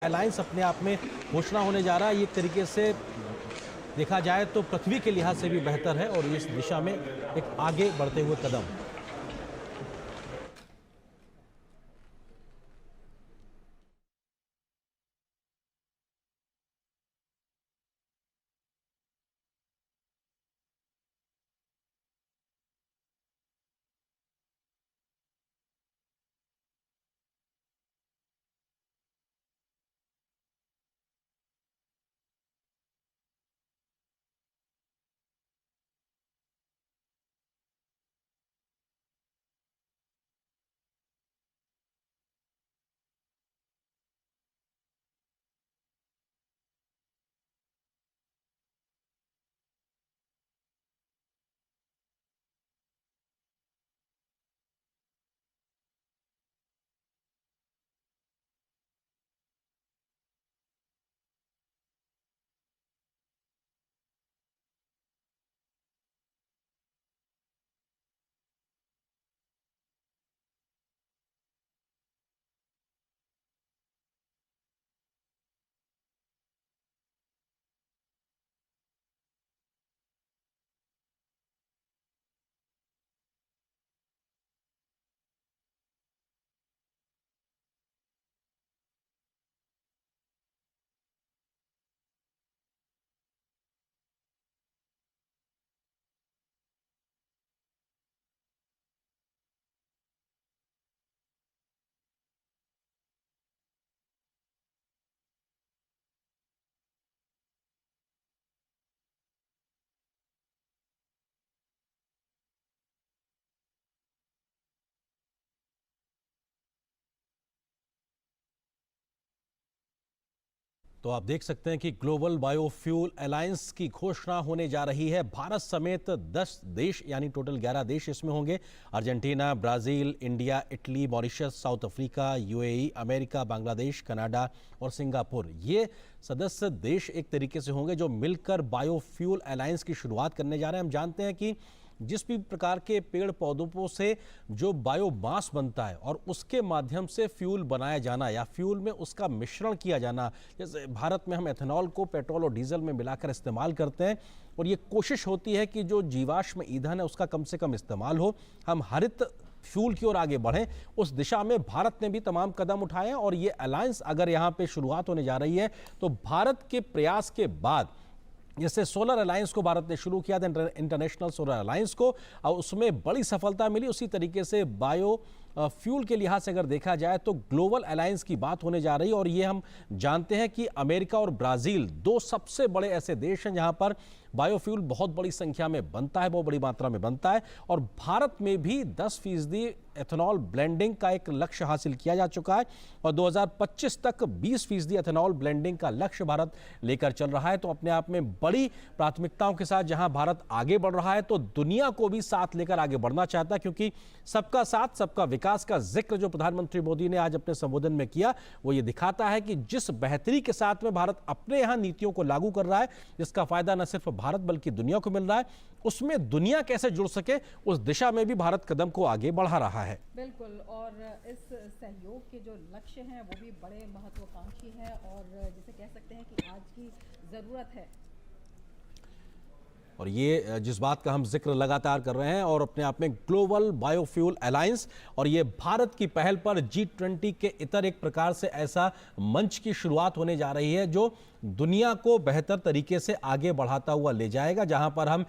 Alliance अपने आप में घोषणा होने जा रहा है। ये एक तरीके से देखा जाए तो पृथ्वी के लिहाज से भी बेहतर है और इस दिशा में एक आगे बढ़ते हुए कदम। तो आप देख सकते हैं कि ग्लोबल बायोफ्यूल अलायंस की घोषणा होने जा रही है। भारत समेत 10 देश यानी टोटल 11 देश इसमें होंगे। Argentina, Brazil, India, Italy, Mauritius, south Africa, UAE, America, Bangladesh, Canada और सिंगापुर, ये सदस्य देश एक तरीके से होंगे जो मिलकर बायोफ्यूल अलायंस की शुरुआत करने जा रहे हैं। हम जानते हैं कि जिस भी प्रकार के पेड़ पौधों से जो बायोमास बनता है और उसके माध्यम से फ्यूल बनाया जाना या फ्यूल में उसका मिश्रण किया जाना, जैसे भारत में हम एथेनॉल को पेट्रोल और डीजल में मिलाकर इस्तेमाल करते हैं और ये कोशिश होती है कि जो जीवाश्म ईंधन है उसका कम से कम इस्तेमाल हो, हम हरित फ्यूल की ओर आगे बढ़ें। उस दिशा में भारत ने भी तमाम कदम उठाए हैं और ये अलायंस अगर यहाँ पे शुरुआत होने जा रही है तो भारत के प्रयास के बाद, जैसे सोलर अलायंस को भारत ने शुरू किया था, इंटरनेशनल सोलर अलायंस को, और उसमें बड़ी सफलता मिली, उसी तरीके से बायो फ्यूल के लिहाज से अगर देखा जाए तो ग्लोबल अलायंस की बात होने जा रही है। और ये हम जानते हैं कि अमेरिका और ब्राजील दो सबसे बड़े ऐसे देश हैं जहां पर बायोफ्यूल बहुत बड़ी संख्या में बनता है, बहुत बड़ी मात्रा में बनता है। और भारत में भी 10% एथेनॉल ब्लेंडिंग का एक लक्ष्य हासिल किया जा चुका है और 2025 तक 20% एथेनॉल ब्लेंडिंग का लक्ष्य भारत लेकर चल रहा है। तो अपने आप में बड़ी प्राथमिकताओं के साथ जहां भारत आगे बढ़ रहा है तो दुनिया को भी साथ लेकर आगे बढ़ना चाहता है, क्योंकि सबका साथ सबका विकास का जिक्र जो प्रधानमंत्री मोदी ने आज अपने संबोधन में किया वो ये दिखाता है कि जिस बेहतरी के साथ में भारत अपने यहां नीतियों को लागू कर रहा है, जिसका फायदा न सिर्फ भारत बल्कि दुनिया को मिल रहा है, उसमें दुनिया कैसे जुड़ सके उस दिशा में भी भारत कदम को आगे बढ़ा रहा है। बिल्कुल, और इस सहयोग के जो लक्ष्य हैं वो भी बड़े महत्वाकांक्षी हैं और जिसे कह सकते हैं कि आज की ज़रूरत है। और ये जिस बात का हम जिक्र लगातार कर रहे हैं और अपने आप में ग्लोबल बायोफ्यूल अलायंस, और ये भारत की पहल पर G20 के इतर एक प्रकार से ऐसा मंच की शुरुआत होने जा रही है जो दुनिया को बेहतर तरीके से आगे बढ़ाता हुआ ले जाएगा, जहां पर हम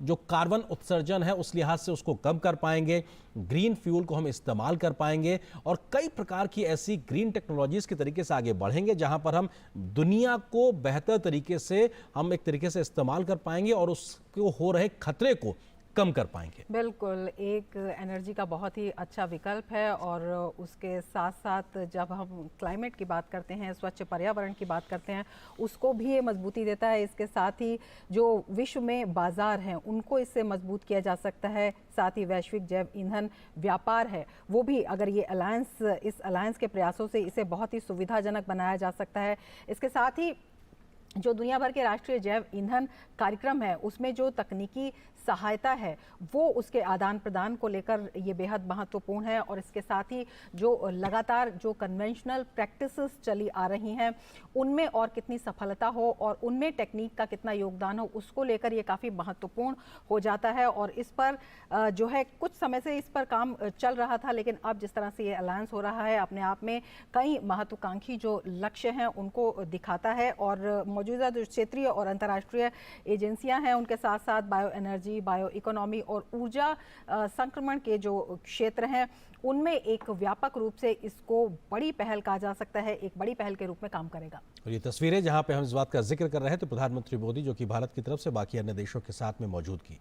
जो कार्बन उत्सर्जन है उस लिहाज से उसको कम कर पाएंगे, ग्रीन फ्यूल को हम इस्तेमाल कर पाएंगे और कई प्रकार की ऐसी ग्रीन टेक्नोलॉजीज के तरीके से आगे बढ़ेंगे जहां पर हम दुनिया को बेहतर तरीके से हम एक तरीके से इस्तेमाल कर पाएंगे और उसको हो रहे खतरे को कम कर पाएंगे। बिल्कुल, एक एनर्जी का बहुत ही अच्छा विकल्प है और उसके साथ साथ जब हम क्लाइमेट की बात करते हैं, स्वच्छ पर्यावरण की बात करते हैं, उसको भी ये मजबूती देता है। इसके साथ ही जो विश्व में बाजार हैं उनको इससे मजबूत किया जा सकता है। साथ ही वैश्विक जैव ईंधन व्यापार है वो भी अगर ये इस अलायंस के प्रयासों से इसे बहुत ही सुविधाजनक बनाया जा सकता है। इसके साथ ही जो दुनिया भर के राष्ट्रीय जैव ईंधन कार्यक्रम है उसमें जो तकनीकी सहायता है वो उसके आदान प्रदान को लेकर ये बेहद महत्वपूर्ण है। और इसके साथ ही जो लगातार जो कन्वेंशनल प्रैक्टिसेस चली आ रही हैं उनमें और कितनी सफलता हो और उनमें टेक्निक का कितना योगदान हो उसको लेकर ये काफ़ी महत्वपूर्ण हो जाता है। और इस पर जो है कुछ समय से इस पर काम चल रहा था, लेकिन अब जिस तरह से ये अलायंस हो रहा है अपने आप में कई महत्वाकांक्षी जो लक्ष्य हैं उनको दिखाता है। और मौजूदा जो क्षेत्रीय और अंतर्राष्ट्रीय एजेंसियां हैं उनके साथ साथ बायो एनर्जी, बायो इकोनॉमी और ऊर्जा संक्रमण के जो क्षेत्र हैं उनमें एक व्यापक रूप से इसको बड़ी पहल कहा जा सकता है, एक बड़ी पहल के रूप में काम करेगा। और ये तस्वीरें जहां पे हम इस बात का जिक्र कर रहे हैं तो प्रधानमंत्री मोदी जो कि भारत की तरफ से बाकी अन्य देशों के साथ में मौजूद की,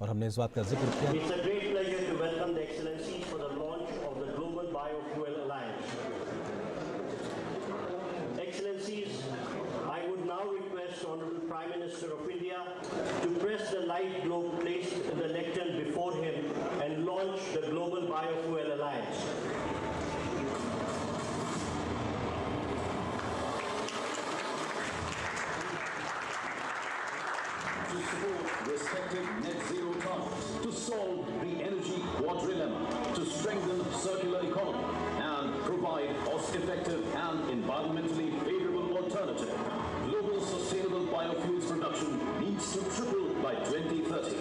और हमने इस बात का जिक्र किया। Honorable Prime Minister of India to press the light globe placed in the lectern before him and launch the Global Biofuel Alliance. To support respective net zero targets, to solve the energy quadrilemma, to strengthen circular economy and provide cost-effective and environmentally favorable alternative. Global sustainable biofuels production needs to triple by 2030.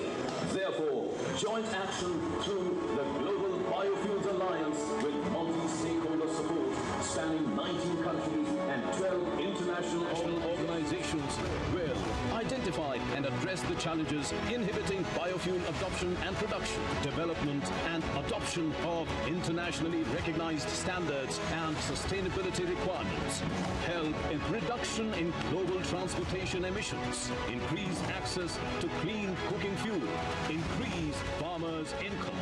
Therefore, joint action through the Global Biofuels Alliance with multi-stakeholder support spanning 19 countries and 12 international organizations will identify and address the challenges inhibiting biofuel adoption and production, development and adoption of internationally recognized standards and sustainability requirements, help in reduction in global transportation emissions, increase access to clean cooking fuel, increase farmers' income,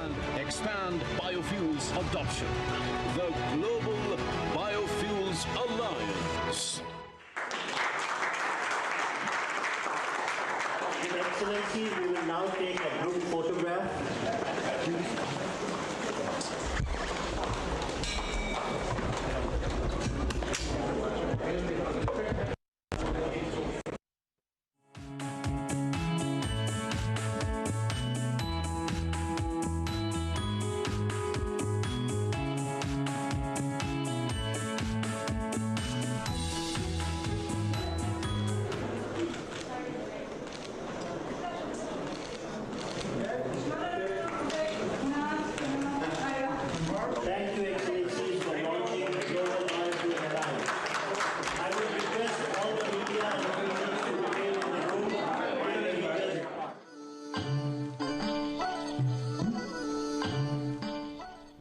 and expand biofuels adoption. The Global Biofuels Alliance. Your Excellency, we will now take a group photograph. Thank you, Excellencies, for launching the Global Biofuel Alliance. I would request all the media and officials to remain in the room while the leaders depart.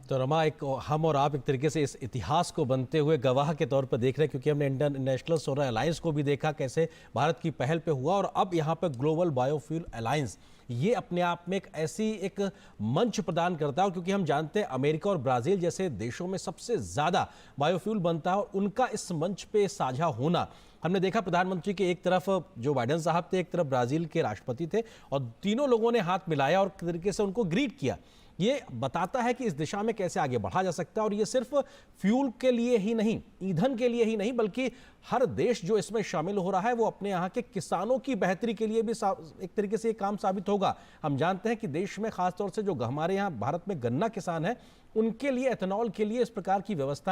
तो रमा, एक हम और आप एक तरीके से इस इतिहास को बनते हुए गवाह के तौर पर देख रहे हैं, क्योंकि हमने इंटरनेशनल सोलर अलायंस को भी देखा कैसे भारत की पहल पे हुआ, और अब यहाँ पे ग्लोबल बायोफ्यूल अलायंस ये अपने आप में एक मंच प्रदान करता है। क्योंकि हम जानते हैं अमेरिका और ब्राज़ील जैसे देशों में सबसे ज़्यादा बायोफ्यूल बनता है, और उनका इस मंच पे साझा होना हमने देखा। प्रधानमंत्री के एक तरफ जो बाइडेन साहब थे, एक तरफ ब्राज़ील के राष्ट्रपति थे, और तीनों लोगों ने हाथ मिलाया और एक तरीके से उनको ग्रीट किया। ये बताता है कि इस दिशा में कैसे आगे बढ़ा जा सकता है, और ये सिर्फ फ्यूल के लिए ही नहीं, ईंधन के लिए ही नहीं, बल्कि हर देश जो इसमें शामिल हो रहा है वो अपने यहाँ के किसानों की बेहतरी के लिए भी एक तरीके से ये काम साबित होगा। हम जानते हैं कि देश में खासतौर से जो हमारे यहाँ भारत में गन्ना किसान हैं उनके लिए एथेनॉल के लिए इस प्रकार की व्यवस्था